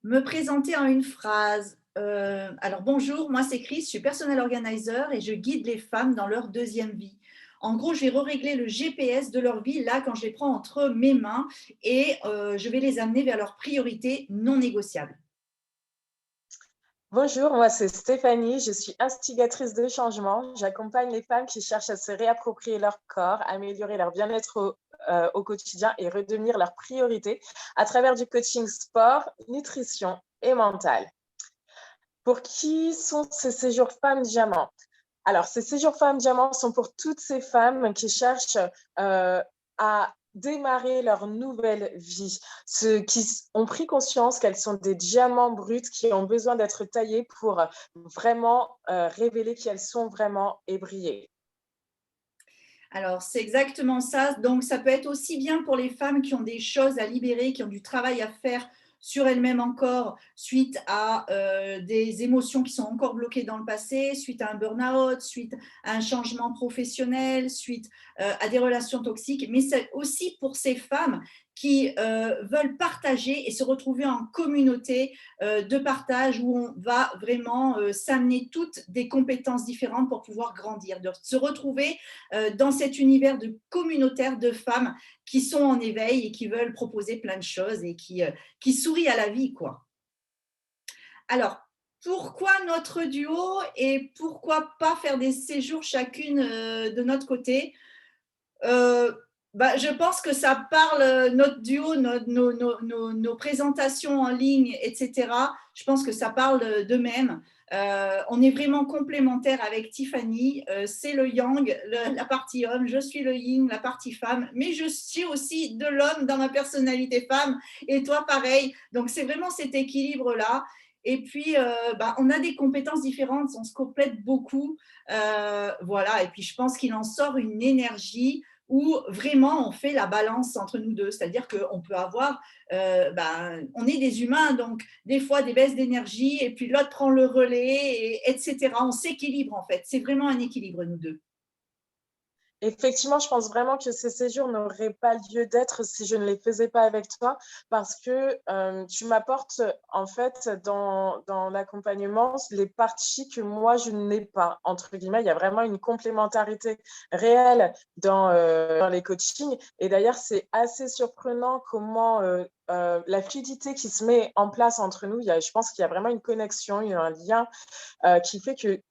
me présenter en une phrase. Alors bonjour, moi c'est Chris, je suis personal organizer et je guide les femmes dans leur deuxième vie. En gros, je vais régler le GPS de leur vie là quand je les prends entre mes mains et je vais les amener vers leurs priorités non négociables. Bonjour, moi c'est Stéphanie, je suis instigatrice de changement. J'accompagne les femmes qui cherchent à se réapproprier leur corps, améliorer leur bien-être au quotidien et redevenir leur priorité à travers du coaching sport, nutrition et mental. Pour qui sont ces séjours femmes diamants? Alors, ces séjours femmes diamants sont pour toutes ces femmes qui cherchent à démarrer leur nouvelle vie, ceux qui ont pris conscience qu'elles sont des diamants bruts qui ont besoin d'être taillés pour vraiment révéler qui elles sont vraiment et briller. Alors, c'est exactement ça. Donc, ça peut être aussi bien pour les femmes qui ont des choses à libérer, qui ont du travail à faire sur elles-mêmes encore, suite à des émotions qui sont encore bloquées dans le passé, suite à un burn-out, suite à un changement professionnel, suite à des relations toxiques. Mais c'est aussi pour ces femmes qui veulent partager et se retrouver en communauté de partage où on va vraiment s'amener toutes des compétences différentes pour pouvoir grandir, de se retrouver dans cet univers de communautaire de femmes qui sont en éveil et qui veulent proposer plein de choses et qui sourient à la vie, quoi. Alors, pourquoi notre duo et pourquoi pas faire des séjours chacune de notre côté? Euh, je pense que ça parle, notre duo, nos présentations en ligne, etc. Je pense que ça parle d'eux-mêmes. On est vraiment complémentaires avec Tiffany. C'est le yang, la partie homme. Je suis le yin, la partie femme. Mais je suis aussi de l'homme dans ma personnalité femme. Et toi, pareil. Donc, c'est vraiment cet équilibre-là. Et puis, on a des compétences différentes. On se complète beaucoup. Voilà. Et puis, je pense qu'il en sort une énergie où vraiment on fait la balance entre nous deux. C'est-à-dire qu'on peut avoir, on est des humains, donc des fois des baisses d'énergie, et puis l'autre prend le relais, etc. On s'équilibre en fait. C'est vraiment un équilibre, nous deux. Effectivement, je pense vraiment que ces séjours n'auraient pas lieu d'être si je ne les faisais pas avec toi, parce que tu m'apportes en fait dans l'accompagnement les parties que moi je n'ai pas, entre guillemets. Il y a vraiment une complémentarité réelle dans les coachings. Et d'ailleurs, c'est assez surprenant comment la fluidité qui se met en place entre nous, je pense qu'il y a vraiment une connexion, il y a un lien qui fait que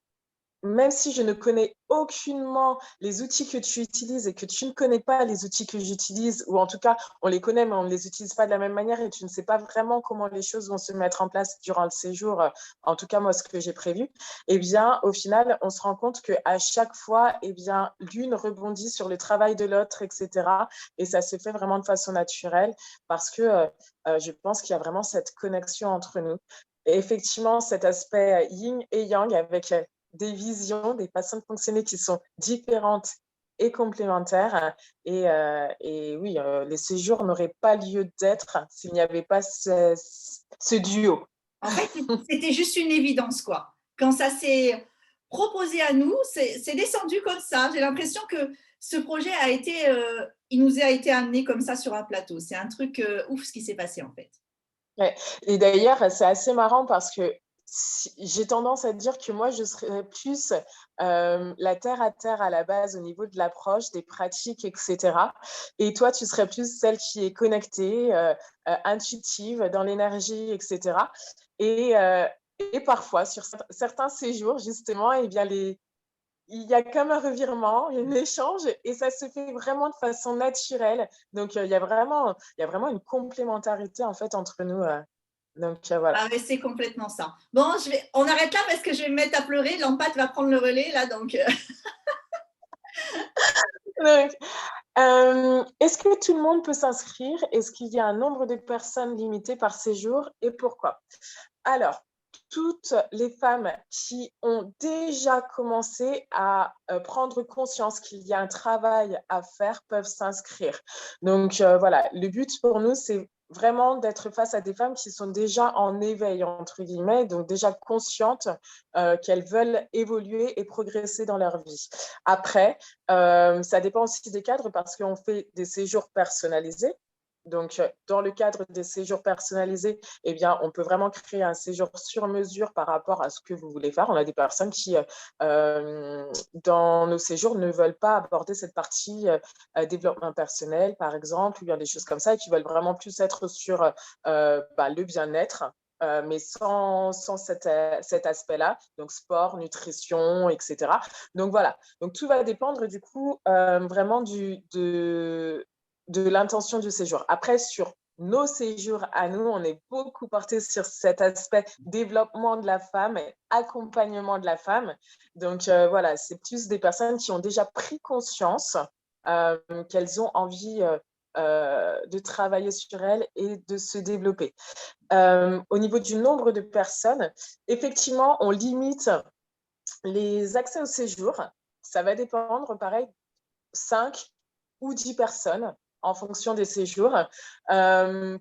même si je ne connais aucunement les outils que tu utilises et que tu ne connais pas les outils que j'utilise, ou en tout cas, on les connaît, mais on ne les utilise pas de la même manière et tu ne sais pas vraiment comment les choses vont se mettre en place durant le séjour, en tout cas, moi, ce que j'ai prévu, eh bien, au final, on se rend compte qu'à chaque fois, eh bien, l'une rebondit sur le travail de l'autre, etc. Et ça se fait vraiment de façon naturelle parce que je pense qu'il y a vraiment cette connexion entre nous. Et effectivement, cet aspect yin et yang avec des visions, des façons de fonctionner qui sont différentes et complémentaires. Et oui, les séjours n'auraient pas lieu d'être s'il n'y avait pas ce duo. En fait, c'était juste une évidence, quoi. Quand ça s'est proposé à nous, c'est descendu comme ça. J'ai l'impression que ce projet il nous a été amené comme ça sur un plateau. C'est un truc ouf ce qui s'est passé en fait. Ouais. Et d'ailleurs, c'est assez marrant parce que j'ai tendance à dire que moi, je serais plus la terre à terre à la base au niveau de l'approche, des pratiques, etc. Et toi, tu serais plus celle qui est connectée, intuitive, dans l'énergie, etc. Et, euh, et parfois, sur certains séjours, justement, eh bien, il y a comme un revirement, un échange, et ça se fait vraiment de façon naturelle. Donc, il y a vraiment une complémentarité en fait entre nous. Donc, voilà. Ah, mais c'est complètement ça. Bon, on arrête là parce que je vais me mettre à pleurer. L'empath va prendre le relais là, donc. Donc, est-ce que tout le monde peut s'inscrire? Est-ce qu'il y a un nombre de personnes limité par séjour et pourquoi? Alors, toutes les femmes qui ont déjà commencé à prendre conscience qu'il y a un travail à faire peuvent s'inscrire. Donc, voilà, le but pour nous, c'est vraiment d'être face à des femmes qui sont déjà en éveil, entre guillemets, donc déjà conscientes qu'elles veulent évoluer et progresser dans leur vie. Après, ça dépend aussi des cadres parce qu'on fait des séjours personnalisés. Donc, dans le cadre des séjours personnalisés, eh bien, on peut vraiment créer un séjour sur mesure par rapport à ce que vous voulez faire. On a des personnes qui, dans nos séjours, ne veulent pas aborder cette partie développement personnel, par exemple, ou bien des choses comme ça, et qui veulent vraiment plus être sur le bien-être, mais sans cet aspect-là, donc sport, nutrition, etc. Donc voilà, donc tout va dépendre du coup vraiment de l'intention du séjour. Après, sur nos séjours à nous, on est beaucoup porté sur cet aspect développement de la femme et accompagnement de la femme. Donc voilà, c'est plus des personnes qui ont déjà pris conscience qu'elles ont envie de travailler sur elles et de se développer. Au niveau du nombre de personnes, effectivement, on limite les accès au séjour. Ça va dépendre, pareil, 5 ou 10 personnes en fonction des séjours.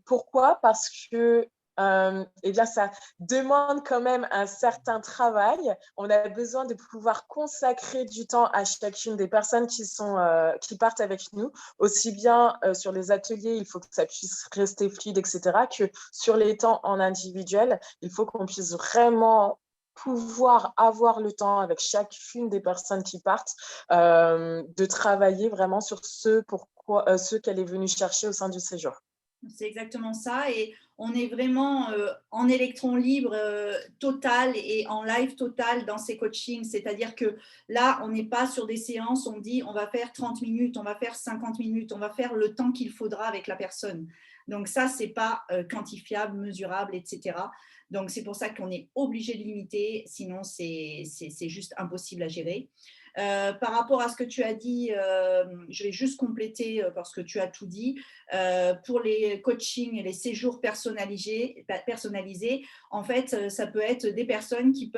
Pourquoi? Parce que eh bien, ça demande quand même un certain travail. On a besoin de pouvoir consacrer du temps à chacune des personnes qui partent avec nous, aussi bien sur les ateliers, il faut que ça puisse rester fluide, etc., que sur les temps en individuel, il faut qu'on puisse vraiment pouvoir avoir le temps avec chacune des personnes qui partent de travailler vraiment sur ce qu'elle est venue chercher au sein du séjour. C'est exactement ça. Et on est vraiment en électron libre total et en live total dans ces coachings. C'est-à-dire que là, on n'est pas sur des séances, on dit on va faire 30 minutes, on va faire 50 minutes, on va faire le temps qu'il faudra avec la personne. Donc ça, c'est pas quantifiable, mesurable, etc. Donc c'est pour ça qu'on est obligé de limiter, sinon c'est juste impossible à gérer. Par rapport à ce que tu as dit, je vais juste compléter parce que tu as tout dit. Pour les coachings et les séjours personnalisés, en fait, ça peut être des personnes qui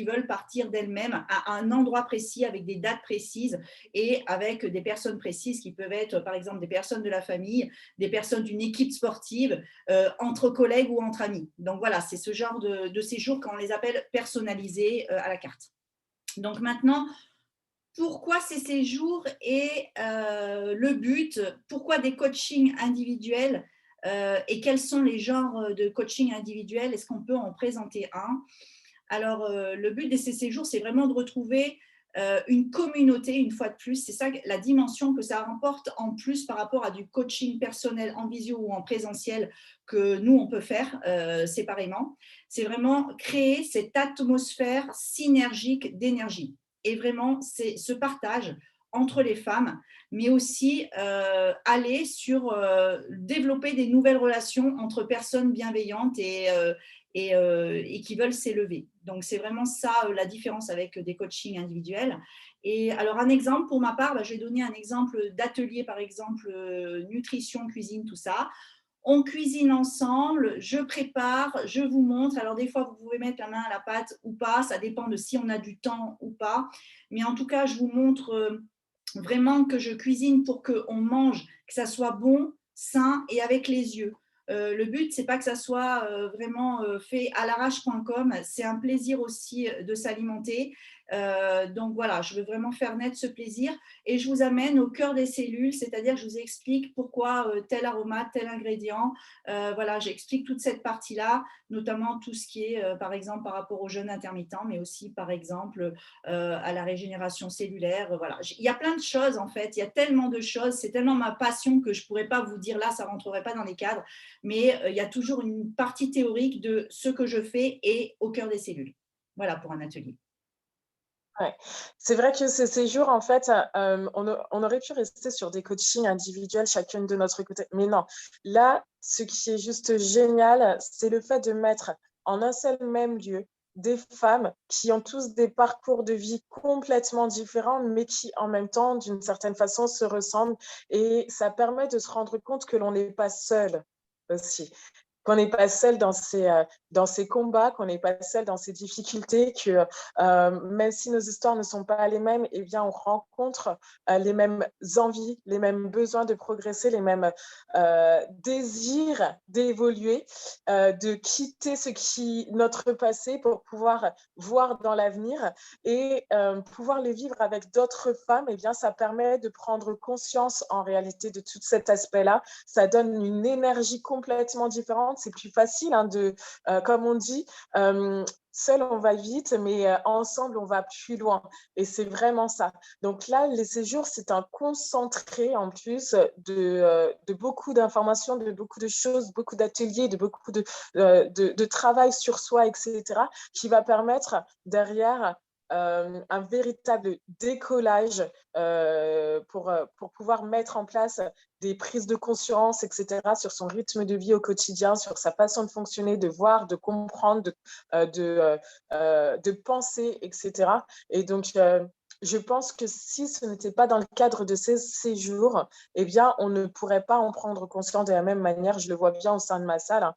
veulent partir d'elles-mêmes à un endroit précis avec des dates précises et avec des personnes précises qui peuvent être, par exemple, des personnes de la famille, des personnes d'une équipe sportive, entre collègues ou entre amis. Donc voilà, c'est ce genre de séjours qu'on les appelle personnalisés à la carte. Donc maintenant, pourquoi ces séjours et le but, pourquoi des coachings individuels et quels sont les genres de coaching individuels? Est-ce qu'on peut en présenter un? Alors, le but de ces séjours, c'est vraiment de retrouver une communauté, une fois de plus. C'est ça la dimension que ça remporte en plus par rapport à du coaching personnel en visio ou en présentiel que nous, on peut faire séparément. C'est vraiment créer cette atmosphère synergique d'énergie. Et vraiment, c'est ce partage entre les femmes, mais aussi aller sur développer des nouvelles relations entre personnes bienveillantes et qui veulent s'élever. Donc, c'est vraiment ça la différence avec des coachings individuels. Et alors, un exemple, pour ma part, je vais donner un exemple d'atelier, par exemple, nutrition, cuisine, tout ça. On cuisine ensemble, je prépare, je vous montre. Alors, des fois, vous pouvez mettre la main à la pâte ou pas, ça dépend de si on a du temps ou pas. Mais en tout cas, je vous montre vraiment que je cuisine pour qu'on mange, que ça soit bon, sain et avec les yeux. Le but, c'est pas que ça soit vraiment fait à l'arrache.com, c'est un plaisir aussi de s'alimenter. Donc voilà, je veux vraiment faire naître ce plaisir et je vous amène au cœur des cellules, c'est-à-dire je vous explique pourquoi tel aromate, tel ingrédient. Voilà, j'explique toute cette partie-là, notamment tout ce qui est, par exemple, par rapport au jeûne intermittent, mais aussi, par exemple, à la régénération cellulaire. Voilà, il y a plein de choses en fait, il y a tellement de choses, c'est tellement ma passion que je ne pourrais pas vous dire là, ça ne rentrerait pas dans les cadres, mais il y a toujours une partie théorique de ce que je fais et au cœur des cellules. Voilà pour un atelier. Ouais. C'est vrai que ces séjours, en fait, on aurait pu rester sur des coachings individuels, chacune de notre côté. Mais non, là, ce qui est juste génial, c'est le fait de mettre en un seul même lieu des femmes qui ont tous des parcours de vie complètement différents, mais qui, en même temps, d'une certaine façon, se ressemblent. Et ça permet de se rendre compte que l'on n'est pas seul aussi. qu'on n'est pas seul dans ces combats, qu'on n'est pas seul dans ces difficultés, que même si nos histoires ne sont pas les mêmes, eh bien, on rencontre les mêmes envies, les mêmes besoins de progresser, les mêmes désirs d'évoluer, de quitter notre passé pour pouvoir voir dans l'avenir et pouvoir les vivre avec d'autres femmes. Eh bien, ça permet de prendre conscience en réalité de tout cet aspect-là. Ça donne une énergie complètement différente. C'est plus facile, hein, comme on dit, seul on va vite, mais ensemble on va plus loin. Et c'est vraiment ça. Donc là, les séjours, c'est un concentré en plus de beaucoup d'informations, de beaucoup de choses, beaucoup d'ateliers, de beaucoup de travail sur soi, etc., qui va permettre derrière un véritable décollage pour pouvoir mettre en place des prises de conscience, etc., sur son rythme de vie au quotidien, sur sa façon de fonctionner, de voir, de comprendre, de penser, etc. Et donc, je pense que si ce n'était pas dans le cadre de ces séjours, eh bien, on ne pourrait pas en prendre conscience de la même manière. Je le vois bien au sein de ma salle, hein.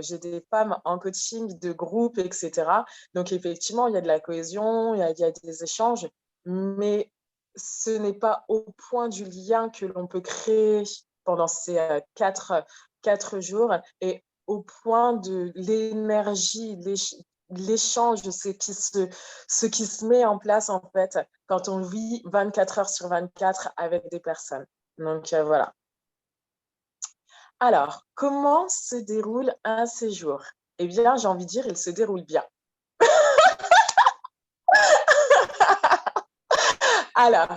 J'ai des femmes en coaching de groupe, etc. Donc, effectivement, il y a de la cohésion, il y a des échanges, mais ce n'est pas au point du lien que l'on peut créer pendant ces quatre jours et au point de l'énergie, l'échange, ce qui se met en place en fait quand on vit 24 heures sur 24 avec des personnes. Donc voilà. Alors, comment se déroule un séjour? Eh bien, j'ai envie de dire, il se déroule bien. Alors,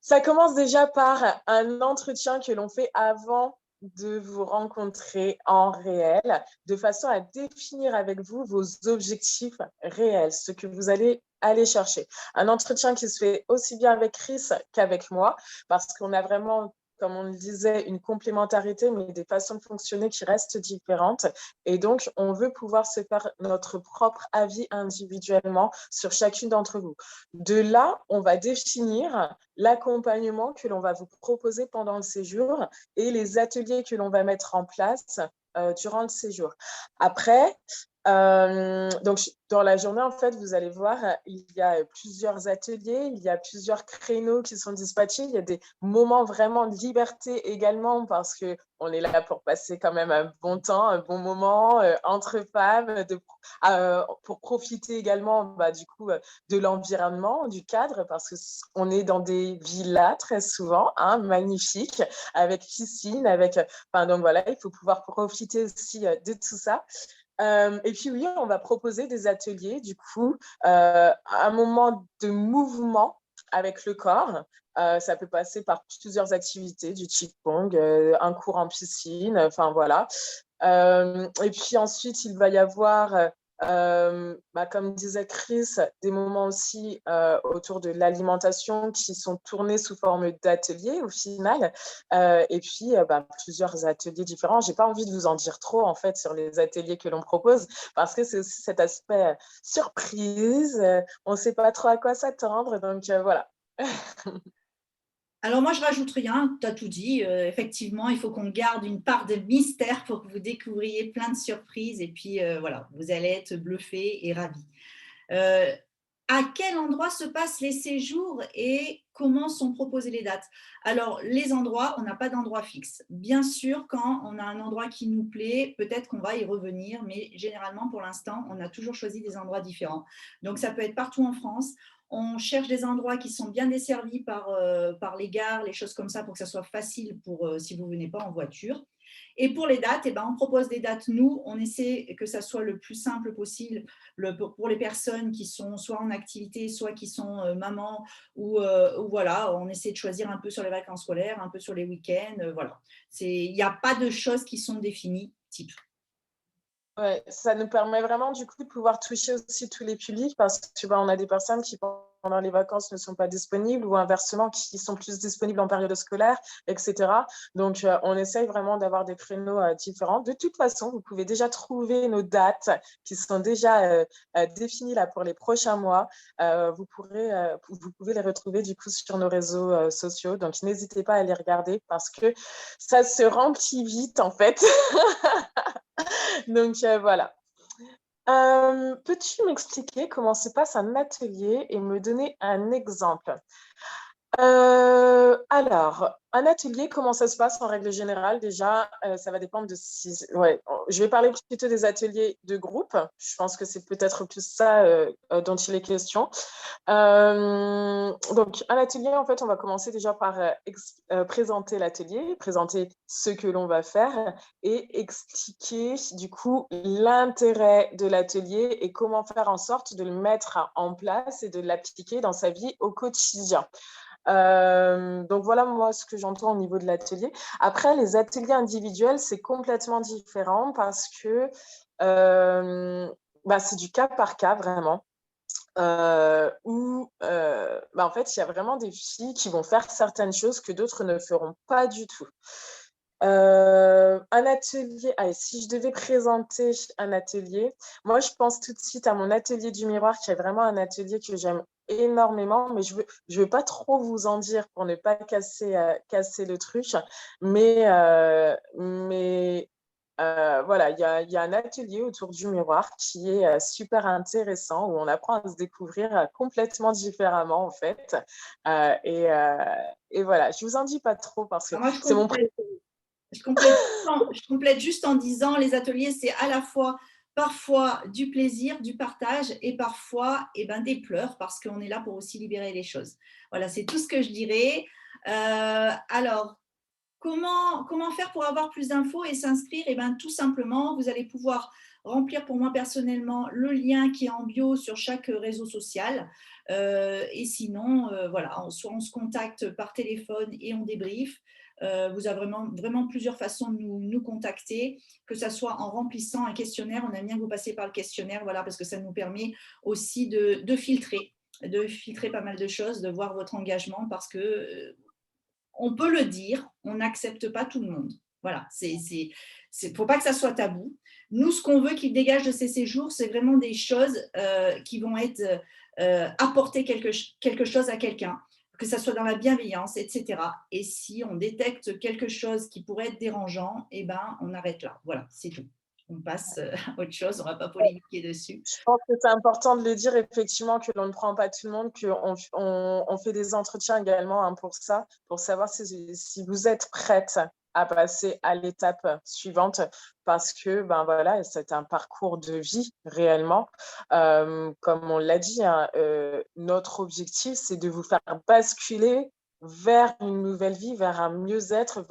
ça commence déjà par un entretien que l'on fait avant de vous rencontrer en réel, de façon à définir avec vous vos objectifs réels, ce que vous allez aller chercher. Un entretien qui se fait aussi bien avec Chris qu'avec moi, parce qu'on a vraiment, comme on le disait, une complémentarité, mais des façons de fonctionner qui restent différentes. Et donc, on veut pouvoir se faire notre propre avis individuellement sur chacune d'entre vous. De là, on va définir l'accompagnement que l'on va vous proposer pendant le séjour et les ateliers que l'on va mettre en place durant le séjour. Après, donc, dans la journée, en fait, vous allez voir, il y a plusieurs ateliers, il y a plusieurs créneaux qui sont dispatchés, il y a des moments vraiment de liberté également parce qu'on est là pour passer quand même un bon temps, un bon moment entre femmes, pour profiter également du coup, de l'environnement, du cadre, parce qu'on est dans des villas très souvent, hein, magnifiques, avec piscine, donc voilà, il faut pouvoir profiter aussi de tout ça. Et puis oui, on va proposer des ateliers, du coup, un moment de mouvement avec le corps. Ça peut passer par plusieurs activités, du qigong, un cours en piscine, enfin voilà. Et puis ensuite, il va y avoir, comme disait Chris, des moments aussi autour de l'alimentation qui sont tournés sous forme d'ateliers au final. Et puis, plusieurs ateliers différents. Je n'ai pas envie de vous en dire trop, en fait, sur les ateliers que l'on propose, parce que c'est aussi cet aspect surprise. On ne sait pas trop à quoi s'attendre, donc voilà. Alors moi, je rajoute rien, tu as tout dit. Effectivement, il faut qu'on garde une part de mystère pour que vous découvriez plein de surprises et puis voilà, vous allez être bluffés et ravis. À quel endroit se passent les séjours et comment sont proposées les dates? Alors, les endroits, on n'a pas d'endroit fixe. Bien sûr, quand on a un endroit qui nous plaît, peut-être qu'on va y revenir, mais généralement, pour l'instant, on a toujours choisi des endroits différents. Donc, ça peut être partout en France. On cherche des endroits qui sont bien desservis par les gares, les choses comme ça, pour que ça soit facile si vous ne venez pas en voiture. Et pour les dates, on propose des dates, nous, on essaie que ça soit le plus simple possible pour les personnes qui sont soit en activité, soit qui sont mamans, ou voilà, on essaie de choisir un peu sur les vacances scolaires, un peu sur les week-ends, voilà. Il n'y a pas de choses qui sont définies, type. Ouais, ça nous permet vraiment du coup de pouvoir toucher aussi tous les publics parce que on a des personnes qui pendant les vacances ne sont pas disponibles ou inversement qui sont plus disponibles en période scolaire, etc. Donc on essaye vraiment d'avoir des créneaux différents. De toute façon, vous pouvez déjà trouver nos dates qui sont déjà définies là pour les prochains mois. Vous pouvez les retrouver du coup sur nos réseaux sociaux. Donc n'hésitez pas à les regarder parce que ça se remplit vite en fait. Donc, voilà. Peux-tu m'expliquer comment se passe un atelier et me donner un exemple? Alors, un atelier, comment ça se passe en règle générale? Déjà, ça va dépendre de si ouais, je vais parler plutôt des ateliers de groupe. Je pense que c'est peut-être plus ça, dont il est question. Donc un atelier, en fait, on va commencer déjà par, présenter l'atelier, présenter ce que l'on va faire et expliquer, du coup, l'intérêt de l'atelier et comment faire en sorte de le mettre en place et de l'appliquer dans sa vie au quotidien. Donc voilà, moi, ce que j'entends au niveau de l'atelier. Après, les ateliers individuels, c'est complètement différent parce que c'est du cas par cas, vraiment. Où, en fait, il y a vraiment des filles qui vont faire certaines choses que d'autres ne feront pas du tout. Un atelier, allez, si je devais présenter un atelier, moi, je pense tout de suite à mon atelier du miroir, qui est vraiment un atelier que j'aime énormément, mais je veux pas trop vous en dire pour ne pas casser le truc. Mais voilà, il y a un atelier autour du miroir qui est, super intéressant, où on apprend à se découvrir, complètement différemment, en fait. Et voilà, je vous en dis pas trop parce que Alors moi, c'est mon préféré. je complète juste en disant, les ateliers, c'est à la fois parfois du plaisir, du partage et parfois des pleurs parce qu'on est là pour aussi libérer les choses. Voilà, c'est tout ce que je dirais. Alors, comment faire pour avoir plus d'infos et s'inscrire? Tout simplement, vous allez pouvoir remplir pour moi personnellement le lien qui est en bio sur chaque réseau social. Et sinon, voilà, soit on se contacte par téléphone et on débriefe. Vous avez vraiment plusieurs façons de nous contacter, que ce soit en remplissant un questionnaire. On aime bien que vous passiez par le questionnaire, voilà, parce que ça nous permet aussi de filtrer pas mal de choses, de voir votre engagement, parce que on peut le dire, on n'accepte pas tout le monde. Voilà, faut pas que ça soit tabou. Nous, ce qu'on veut qu'il dégage de ces séjours, c'est vraiment des choses qui vont être apporter quelque chose à quelqu'un, que ça soit dans la bienveillance, etc. Et si on détecte quelque chose qui pourrait être dérangeant, on arrête là. Voilà, c'est tout. On passe à autre chose, on ne va pas polémiquer dessus. Je pense que c'est important de le dire, effectivement, que l'on ne prend pas tout le monde, qu'on fait des entretiens également, hein, pour ça, pour savoir si vous êtes prête à passer à l'étape suivante, parce que voilà, c'est un parcours de vie réellement. Comme on l'a dit, hein, notre objectif, c'est de vous faire basculer vers une nouvelle vie, vers un mieux-être,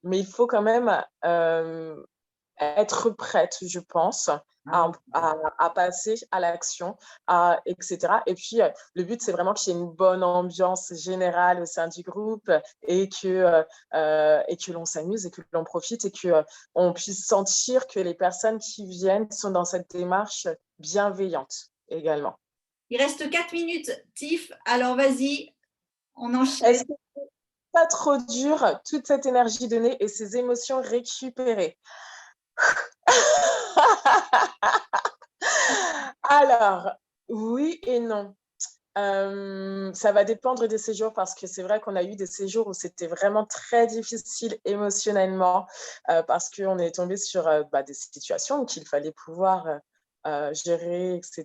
mais il faut quand même être prête, je pense, à passer à l'action, etc. Et puis, le but, c'est vraiment qu'il y ait une bonne ambiance générale au sein du groupe et que l'on s'amuse et que l'on profite et qu'on puisse sentir que les personnes qui viennent sont dans cette démarche bienveillante également. Il reste 4 minutes, Tiff. Alors, vas-y, on enchaîne. Est-ce que c'est pas trop dur, toute cette énergie donnée et ces émotions récupérées? Alors, oui et non. Ça va dépendre des séjours parce que c'est vrai qu'on a eu des séjours où c'était vraiment très difficile émotionnellement, parce qu'on est tombé sur des situations qu'il fallait pouvoir gérer, etc.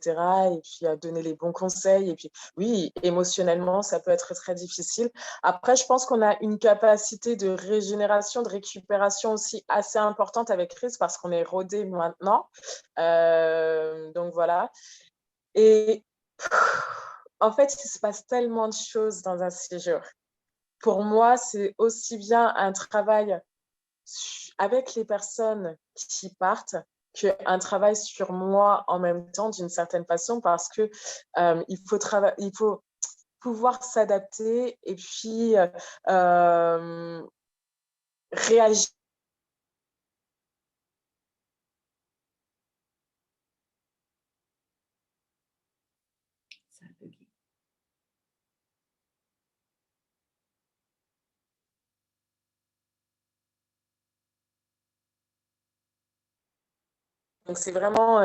Et puis donner les bons conseils. Et puis oui, émotionnellement, ça peut être très difficile. Après, je pense qu'on a une capacité de régénération, de récupération aussi assez importante avec Chris parce qu'on est rodé maintenant. Donc voilà. Et en fait, il se passe tellement de choses dans un séjour. Pour moi, c'est aussi bien un travail avec les personnes qui partent qu'un travail sur moi en même temps, d'une certaine façon, parce que il faut pouvoir s'adapter et puis réagir. Ça a bugué. Donc, c'est vraiment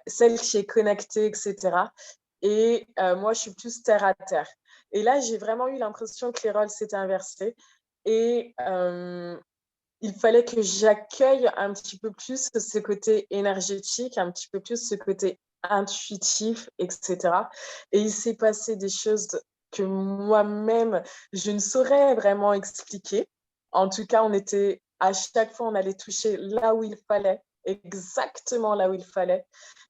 celle qui est connectée, etc. Et moi, je suis plus terre à terre. Et là, j'ai vraiment eu l'impression que les rôles s'étaient inversés. Et il fallait que j'accueille un petit peu plus ce côté énergétique, un petit peu plus ce côté intuitif, etc. Et il s'est passé des choses que moi-même, je ne saurais vraiment expliquer. En tout cas, à chaque fois, on allait toucher là où il fallait, exactement là où il fallait.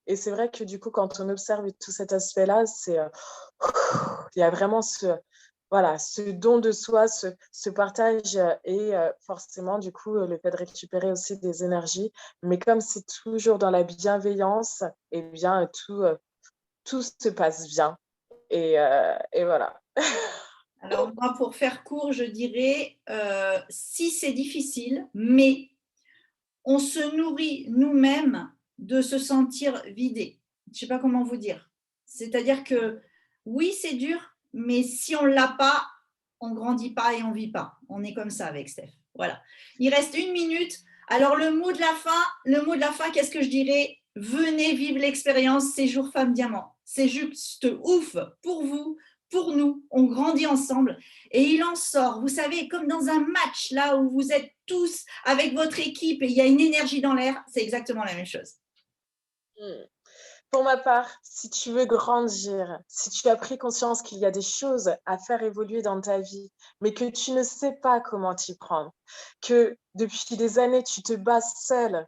Et c'est vrai que du coup, quand on observe tout cet aspect-là, il y a vraiment voilà, ce don de soi, ce partage et forcément, du coup, le fait de récupérer aussi des énergies. Mais comme c'est toujours dans la bienveillance, eh bien, tout se passe bien. Et voilà. Alors moi, pour faire court, je dirais, si c'est difficile, mais on se nourrit nous-mêmes de se sentir vidé. Je ne sais pas comment vous dire. C'est-à-dire que oui, c'est dur, mais si on ne l'a pas, on ne grandit pas et on ne vit pas. On est comme ça avec Steph. Voilà. Il reste 1 minute. Alors le mot de la fin, qu'est-ce que je dirais? Venez vivre l'expérience Séjour Femme Diamant. C'est juste ouf pour vous, pour nous. On grandit ensemble et il en sort. Vous savez, comme dans un match là où vous êtes tous avec votre équipe et il y a une énergie dans l'air, c'est exactement la même chose. Mm. Pour ma part, si tu veux grandir, si tu as pris conscience qu'il y a des choses à faire évoluer dans ta vie, mais que tu ne sais pas comment t'y prendre, que depuis des années, tu te bats seule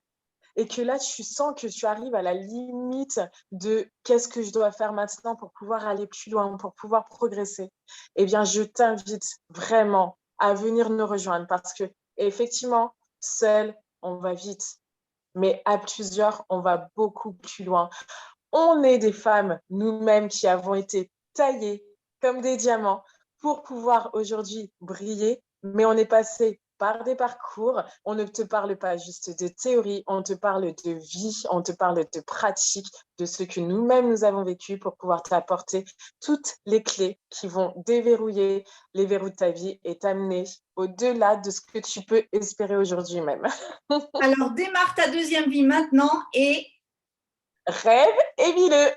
et que là, tu sens que tu arrives à la limite de qu'est-ce que je dois faire maintenant pour pouvoir aller plus loin, pour pouvoir progresser, eh bien, je t'invite vraiment à venir nous rejoindre parce que, effectivement, seul, on va vite, mais à plusieurs, on va beaucoup plus loin. On est des femmes, nous-mêmes, qui avons été taillées comme des diamants pour pouvoir aujourd'hui briller, mais on est passé par des parcours. On ne te parle pas juste de théorie, on te parle de vie, on te parle de pratique, de ce que nous-mêmes nous avons vécu pour pouvoir t'apporter toutes les clés qui vont déverrouiller les verrous de ta vie et t'amener au-delà de ce que tu peux espérer aujourd'hui même. Alors démarre ta deuxième vie maintenant et Rêve et vis-le.